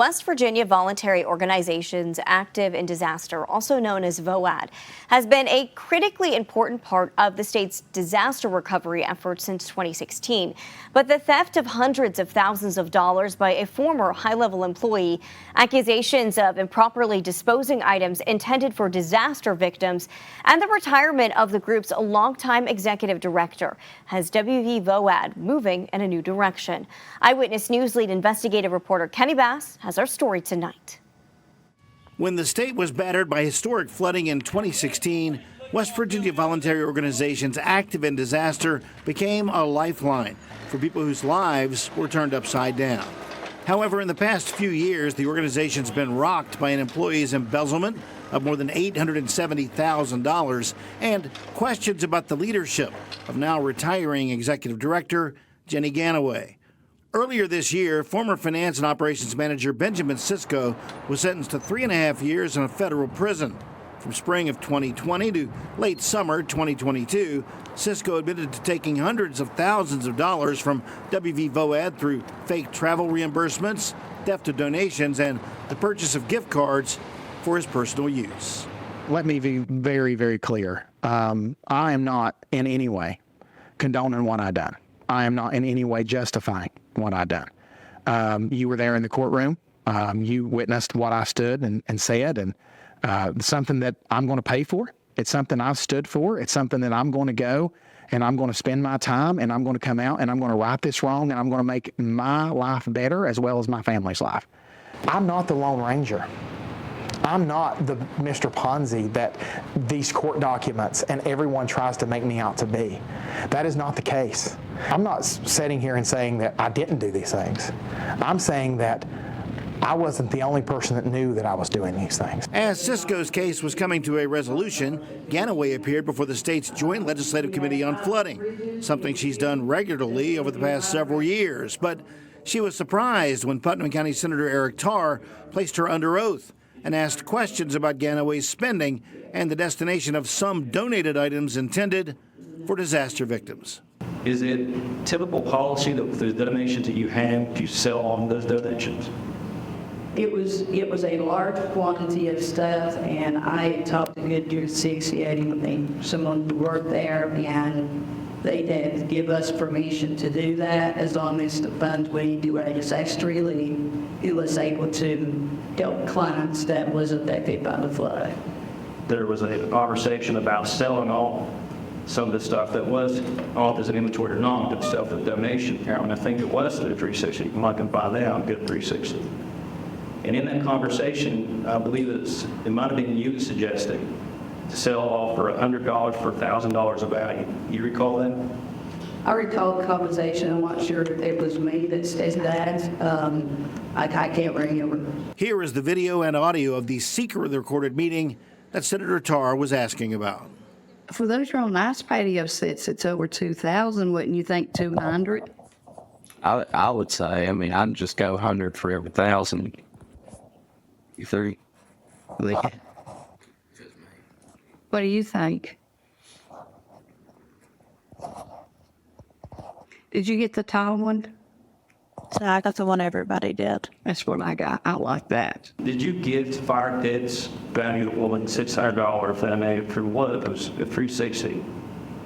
West Virginia Voluntary Organizations Active in Disaster, also known as VOAD, has been a critically important part of the state's disaster recovery efforts since 2016. But the theft of hundreds of thousands of dollars by a former high-level employee, accusations of improperly disposing items intended for disaster victims, and the retirement of the group's longtime executive director has WVVOAD moving in a new direction. Eyewitness News lead investigative reporter Kenny Bass has our story tonight. When the state was battered by historic flooding in 2016, West Virginia Voluntary Organizations Active in Disaster became a lifeline for people whose lives were turned upside down. However, in the past few years, the organization's been rocked by an employee's embezzlement of more than $870,000 and questions about the leadership of now retiring executive director Jenny Ganaway. Earlier this year, former finance and operations manager Benjamin Sisko was sentenced to 3.5 years in a federal prison. From spring of 2020 to late summer 2022, Sisko admitted to taking hundreds of thousands of dollars from WVVOAD through fake travel reimbursements, theft of donations, and the purchase of gift cards for his personal use. Let me be very, very clear. I am not in any way condoning what I've done. I am not in any way justifying what I've done. You were there in the courtroom. You witnessed what I stood and said, and something that I'm going to pay for. It's something I've stood for. It's something that I'm going to go and I'm going to spend my time and I'm going to come out and I'm going to right this wrong and I'm going to make my life better as well as my family's life. I'm not the Lone Ranger. I'm not the Mr. Ponzi that these court documents and everyone tries to make me out to be. That is not the case. I'm not sitting here and saying that I didn't do these things. I'm saying that I wasn't the only person that knew that I was doing these things. As Sisko's case was coming to a resolution, Ganaway appeared before the state's Joint Legislative Committee on Flooding, something she's done regularly over the past several years. But she was surprised when Putnam County Senator Eric Tarr placed her under oath and asked questions about Ganaway's spending and the destination of some donated items intended for disaster victims. Is it typical policy that the donations that you have, you sell on those donations? It was a large quantity of stuff, and I talked to Goodyear Associating, someone who worked there, and they did give us permission to do that as long as the funds we do a disaster relief, it was able to help clients that was affected by the flood. There was a conversation about selling off some of the stuff that was off as an inventory or not, stuff with donation account, and I think it was the 360. You might can find that on Good 360. And in that conversation, I believe it might have been you suggesting to sell off for $100 for $1,000 of value. You recall that? I recall the conversation. I'm not sure if it was me that said that. I can't remember. Here is the video and audio of the secretly recorded meeting that Senator Tarr was asking about. For those who are on nice patio sets, it's over 2,000. Wouldn't you think 200? I would say. I mean, I'd just go 100 for every 1,000. You think? What do you think? Did you get the tall one? So I got the one everybody did. That's what I got. I like that. Did you give fire pits value the woman $600 for that for what it was a 360?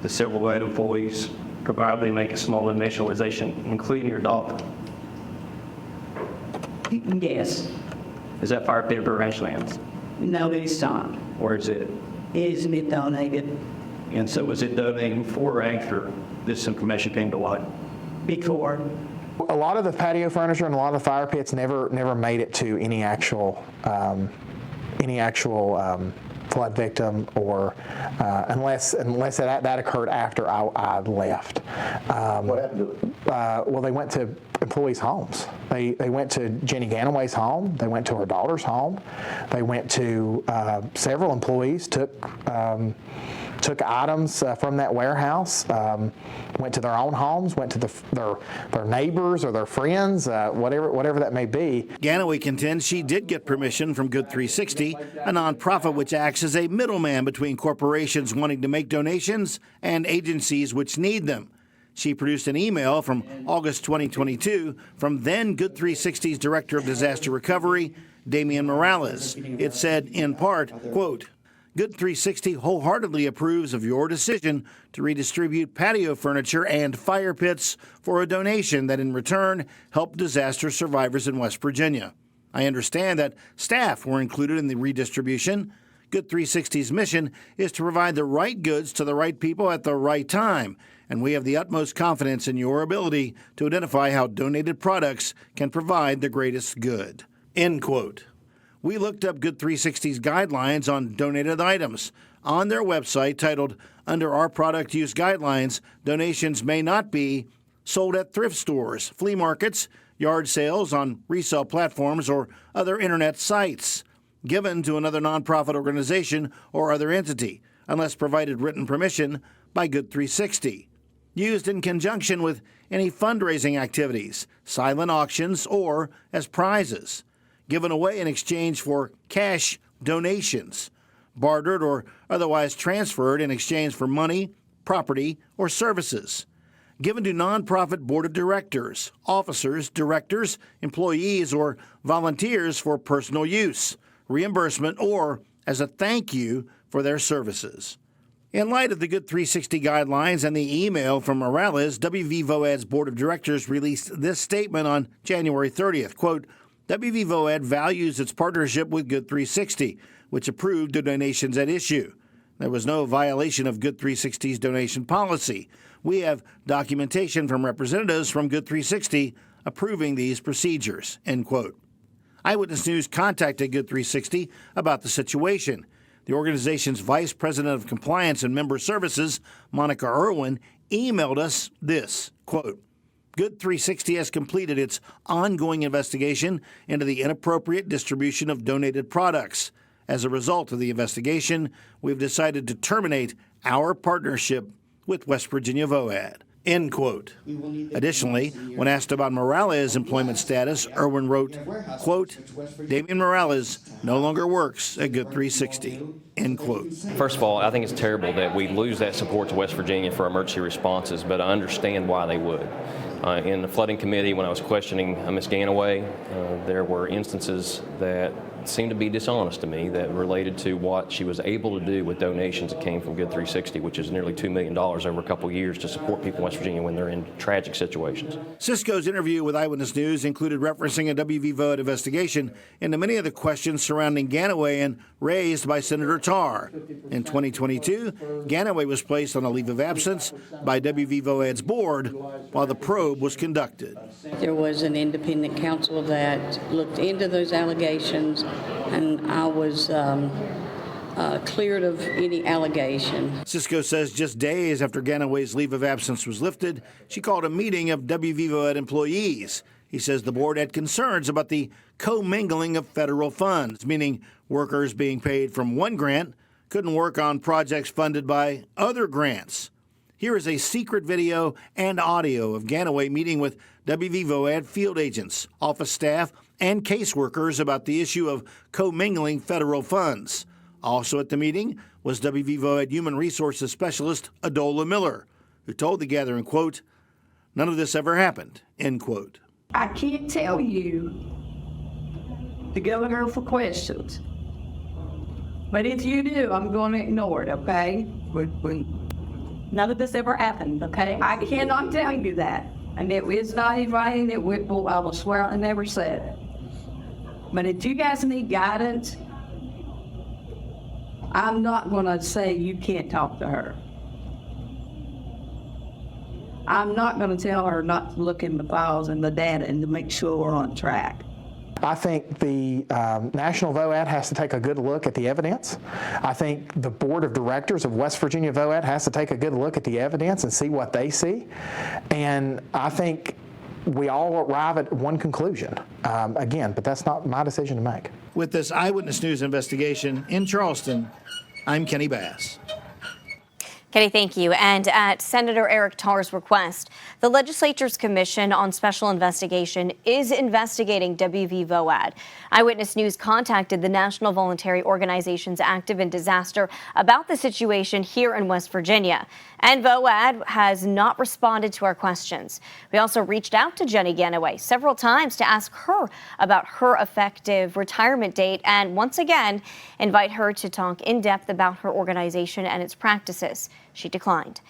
The several weight employees probably make a small initialization, including your dog. Yes. Is that fire pit for ranchlands? No, it's not. Or is it? It is donated. And so was it donating before or after this information came to light? Before. A lot of the patio furniture and a lot of the fire pits never made it to any actual flood victim, or unless that occurred after I left. What happened to it? Well, they went to employees' homes. They went to Jenny Ganaway's home. They went to her daughter's home. They went to several employees, took items from that warehouse, went to their own homes, went to their neighbors or their friends, whatever that may be. Ganaway contends she did get permission from Good 360, a nonprofit which acts as a middleman between corporations wanting to make donations and agencies which need them. She produced an email from August 2022 from then Good 360's Director of Disaster Recovery, Damian Morales. It said, in part, quote, Good 360 wholeheartedly approves of your decision to redistribute patio furniture and fire pits for a donation that in return helped disaster survivors in West Virginia. I understand that staff were included in the redistribution. Good 360's mission is to provide the right goods to the right people at the right time, and we have the utmost confidence in your ability to identify how donated products can provide the greatest good. End quote. We looked up Good 360's guidelines on donated items. On their website titled, Under Our Product Use Guidelines, donations may not be sold at thrift stores, flea markets, yard sales, on resale platforms, or other internet sites, given to another nonprofit organization or other entity, unless provided written permission by Good 360. Used in conjunction with any fundraising activities, silent auctions, or as prizes. Given away in exchange for cash donations, bartered or otherwise transferred in exchange for money, property, or services. Given to nonprofit board of directors, officers, directors, employees, or volunteers for personal use, reimbursement, or as a thank you for their services. In light of the Good 360 guidelines and the email from Morales, WVVOAD's board of directors released this statement on January 30th, quote, WVVOAD values its partnership with Good 360, which approved the donations at issue. There was no violation of Good 360's donation policy. We have documentation from representatives from Good 360 approving these procedures, end quote. Eyewitness News contacted Good 360 about the situation. The organization's Vice President of Compliance and Member Services, Monica Irwin, emailed us this, quote, Good 360 has completed its ongoing investigation into the inappropriate distribution of donated products. As a result of the investigation, we've decided to terminate our partnership with West Virginia VOAD. End quote. Additionally, when asked about Morales' employment status, Irwin wrote, quote, Damian Morales no longer works at Good 360, end quote. First of all, I think it's terrible that we lose that support to West Virginia for emergency responses, but I understand why they would. In the flooding committee, when I was questioning Ms. Ganaway, there were instances that seemed to be dishonest to me that related to what she was able to do with donations that came from Good 360, which is nearly $2 million over a couple of years to support people in West Virginia when they're in tragic situations. Cisco's interview with Eyewitness News included referencing a WVVOAD investigation into many of the questions surrounding Ganaway and raised by Senator Tarr. In 2022, Ganaway was placed on a leave of absence by WVVOAD's board while the probe was conducted. There was an independent counsel that looked into those allegations, and I was cleared of any allegation. Cisco says just days after Ganaway's leave of absence was lifted, she called a meeting of WVVOAD employees. He says the board had concerns about the commingling of federal funds, meaning workers being paid from one grant couldn't work on projects funded by other grants. Here is a secret video and audio of Ganaway meeting with WVVOAD field agents, office staff, and caseworkers about the issue of commingling federal funds. Also at the meeting was WVVOAD Human Resources Specialist Adola Miller, who told the gathering, quote, none of this ever happened, end quote. I can't tell you to go to her for questions. But if you do, I'm going to ignore it, okay? None of this ever happened, okay? I cannot tell you that. And it is not in writing, I will swear I never said it. But if you guys need guidance, I'm not going to say you can't talk to her. I'm not going to tell her not to look in the files and the data and to make sure we're on track. I think the National VOAD has to take a good look at the evidence. I think the board of directors of West Virginia VOAD has to take a good look at the evidence and see what they see. And I think we all arrive at one conclusion. Again, but that's not my decision to make. With this Eyewitness News investigation in Charleston, I'm Kenny Bass. Katie, thank you. And at Senator Eric Tarr's request, the legislature's Commission on Special Investigation is investigating WVVOAD. Eyewitness News contacted the National Voluntary Organizations Active in Disaster about the situation here in West Virginia. And VOAD has not responded to our questions. We also reached out to Jenny Ganaway several times to ask her about her effective retirement date and once again invite her to talk in depth about her organization and its practices. She declined.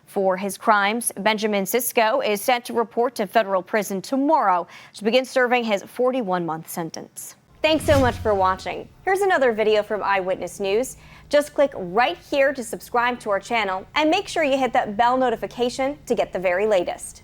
For his crimes, Benjamin Sisko is set to report to federal prison tomorrow to begin serving his 41-month sentence. Thanks so much for watching. Here's another video from Eyewitness News. Just click right here to subscribe to our channel and make sure you hit that bell notification to get the very latest.